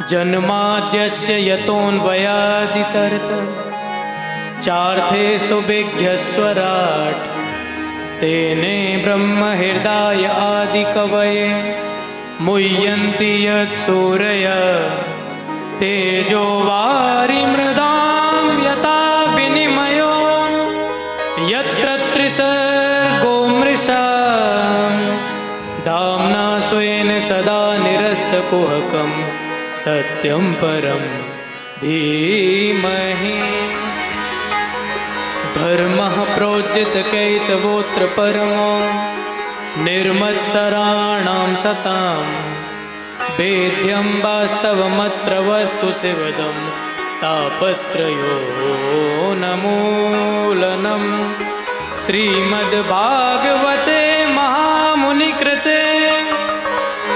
जन्माद्यस्य यतोऽन्वयादितरतश्चार्थेषु विघ्नस्वराट् तेने ब्रह्महृदाय आदिकवये मुह्यन्ति यत्सूरयः तेजो वारिमृदां यथा विनिमयो यत्र त्रिसर्गो मृषा धाम्ना स्वेन सदा निरस्तकुहकं सत्यं परं धीमहि। धर्मः प्रोज्झितकैतवोऽत्र परमो निर्मत्सराणां सतां वेद्यं वास्तवमत्र वस्तु शिवदं तापत्रयोन्मूलनं। श्रीमद्भागवते महामुनिकृते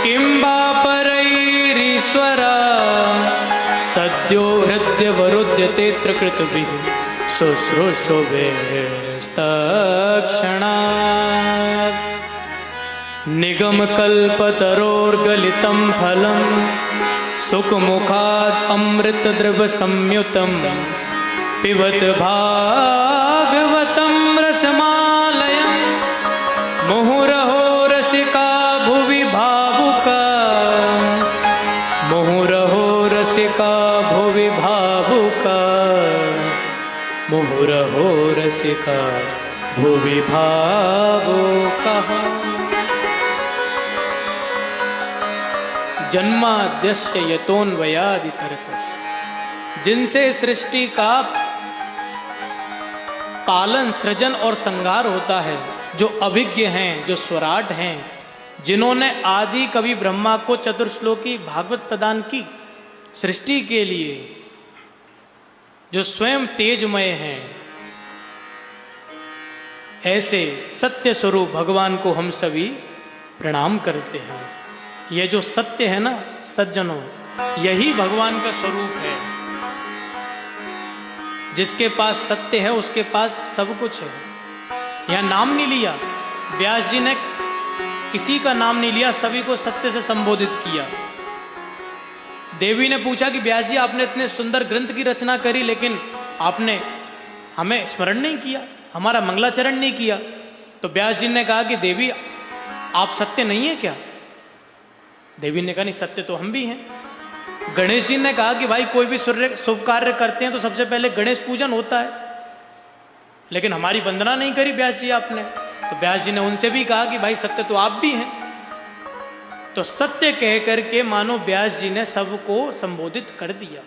किं वा परैरीश्वरा सद्यो हृद्यवरुध्यतेऽत्र कृतभिः शुश्रूषुभिस्तक्षणात्। निगमकल्पतरोर्गलितं फलं सुखमुखात् अमृतद्रवसंयुतं पिबत भागवतं रसमालयं मुहुरहो रसिका भुवि भावुका मुहुरहो रसिका भुवि भावुका मुहुरहो रसिका भुवि भावुकः। जन्माद्यस्य यतोऽन्वयादितरतश्च, जिनसे सृष्टि का पालन सृजन और संहार होता है, जो अभिज्ञ हैं, जो स्वराट हैं, जिन्होंने आदि कवि ब्रह्मा को चतुर्श्लोकी भागवत प्रदान की सृष्टि के लिए, जो स्वयं तेजमय हैं, ऐसे सत्य स्वरूप भगवान को हम सभी प्रणाम करते हैं। ये जो सत्य है ना सज्जनों, यही भगवान का स्वरूप है। जिसके पास सत्य है उसके पास सब कुछ है। यहाँ नाम नहीं लिया, व्यास जी ने किसी का नाम नहीं लिया, सभी को सत्य से संबोधित किया। देवी ने पूछा कि व्यास जी आपने इतने सुंदर ग्रंथ की रचना करी, लेकिन आपने हमें स्मरण नहीं किया, हमारा मंगलाचरण नहीं किया। तो व्यास जी ने कहा कि देवी आप सत्य नहीं है क्या? देवी ने कहा नहीं, सत्य तो हम भी हैं। गणेश जी ने कहा कि भाई कोई भी शुभ कार्य करते हैं तो सबसे पहले गणेश पूजन होता है, लेकिन हमारी वंदना नहीं करी व्यास जी आपने। तो व्यास जी ने उनसे भी कहा कि भाई सत्य तो आप भी हैं। तो सत्य कह करके मानो व्यास जी ने सबको संबोधित कर दिया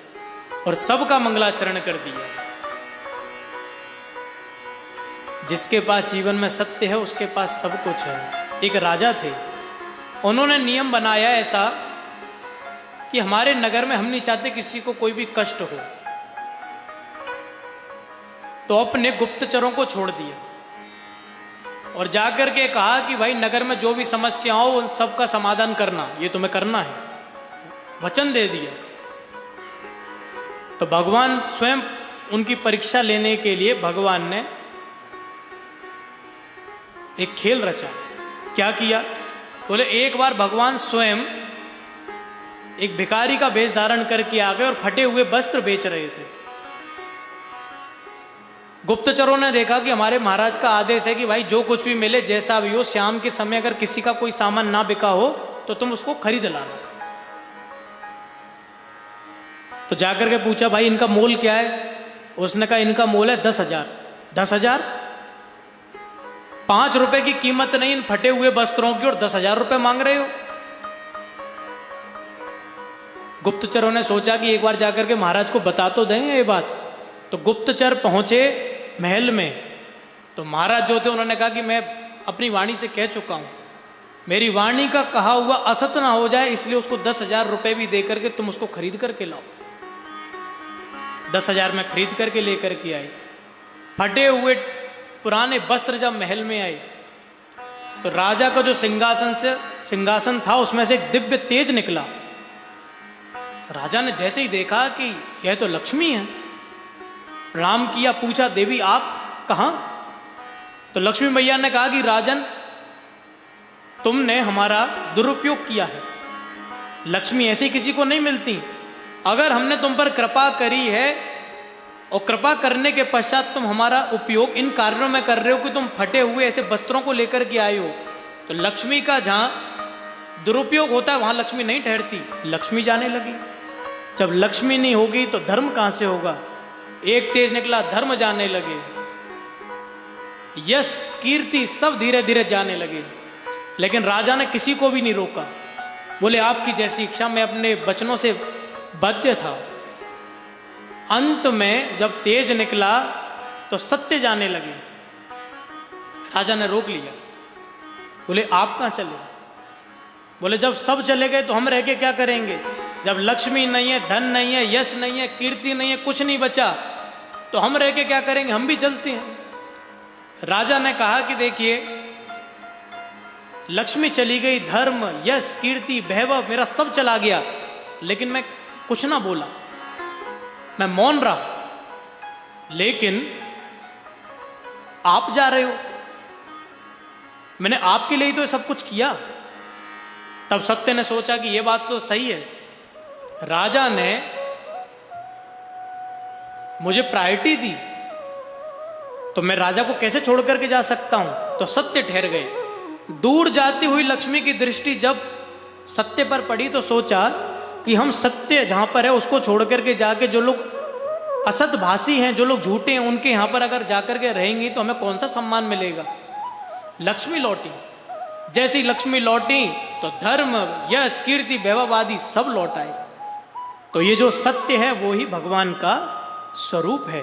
और सबका मंगलाचरण कर दिया। जिसके पास जीवन में सत्य है उसके पास सब कुछ है। एक राजा थे, उन्होंने नियम बनाया ऐसा कि हमारे नगर में हम नहीं चाहते किसी को कोई भी कष्ट हो, तो अपने गुप्तचरों को छोड़ दिया और जाकर के कहा कि भाई नगर में जो भी समस्या हो उन सब का समाधान करना, ये तुम्हें करना है। वचन दे दिया। तो भगवान स्वयं उनकी परीक्षा लेने के लिए भगवान ने एक खेल रचा। क्या किया? बोले एक बार भगवान स्वयं एक भिखारी का वेश धारण करके आ गए और फटे हुए वस्त्र बेच रहे थे। गुप्तचरों ने देखा कि हमारे महाराज का आदेश है कि भाई जो कुछ भी मिले जैसा भी हो, शाम के समय अगर किसी का कोई सामान ना बिका हो तो तुम उसको खरीद लाना। तो जाकर के पूछा भाई इनका मोल क्या है? उसने कहा इनका मोल है 10,000। 10,000? 5 रुपए की कीमत नहीं इन फटे हुए वस्त्रों की और 10,000 रुपए मांग रहे हो। गुप्तचरों ने सोचा कि एक बार जाकर के महाराज को बता तो दें ये बात। तो गुप्तचर पहुंचे महल में। तो महाराज जो थे उन्होंने कहा कि मैं अपनी वाणी से कह चुका हूं, मेरी वाणी का कहा हुआ असत ना हो जाए, इसलिए उसको 10,000 रुपए भी दे करके तुम उसको खरीद करके लाओ। 10,000 में खरीद करके लेकर के आए। फटे हुए पुराने वस्त्र जब महल में आए तो राजा का जो सिंहासन था उसमें से एक दिव्य तेज निकला। राजा ने जैसे ही देखा कि यह तो लक्ष्मी है, प्रणाम किया, पूछा देवी आप कहां? तो लक्ष्मी मैया ने कहा कि राजन तुमने हमारा दुरुपयोग किया है। लक्ष्मी ऐसी किसी को नहीं मिलती। अगर हमने तुम पर कृपा करी है और कृपा करने के पश्चात तुम हमारा उपयोग इन कार्यों में कर रहे हो कि तुम फटे हुए ऐसे वस्त्रों को लेकर के आए हो, तो लक्ष्मी का जहां दुरुपयोग होता है वहां लक्ष्मी नहीं ठहरती, लक्ष्मी जाने लगी। जब लक्ष्मी नहीं होगी तो धर्म कहां से होगा? एक तेज निकला, धर्म जाने लगे, यश कीर्ति सब धीरे धीरे जाने लगे। लेकिन राजा ने किसी को भी नहीं रोका, बोले आपकी जैसी इच्छा, मैं अपने वचनों से बद्ध था। अंत में जब तेज निकला तो सत्य जाने लगे। राजा ने रोक लिया, बोले आप कहां चले? बोले जब सब चले गए तो हम रह के क्या करेंगे? जब लक्ष्मी नहीं है, धन नहीं है, यश नहीं है, कीर्ति नहीं है, कुछ नहीं बचा, तो हम रह के क्या करेंगे? हम भी चलते हैं। राजा ने कहा कि देखिए, लक्ष्मी चली गई, धर्म, यश, कीर्ति, वैभव मेरा सब चला गया, लेकिन मैं कुछ ना बोला, मैं मौन रहा। लेकिन आप जा रहे हो, मैंने आपके लिए तो सब कुछ किया। तब सत्य ने सोचा कि यह बात तो सही है, राजा ने मुझे प्रायोरिटी दी, तो मैं राजा को कैसे छोड़ करके जा सकता हूं? तो सत्य ठहर गए। दूर जाती हुई लक्ष्मी की दृष्टि जब सत्य पर पड़ी तो सोचा कि हम सत्य जहां पर है उसको छोड़ करके जाके जो लोग असतभाषी हैं, जो लोग झूठे हैं, उनके यहां पर अगर जाकर के रहेंगी तो हमें कौन सा सम्मान मिलेगा? लक्ष्मी लौटी। जैसी लक्ष्मी लौटी तो धर्म, यश, कीर्ति, वैभव आदि सब लौट आए। तो ये जो सत्य है वो ही भगवान का स्वरूप है।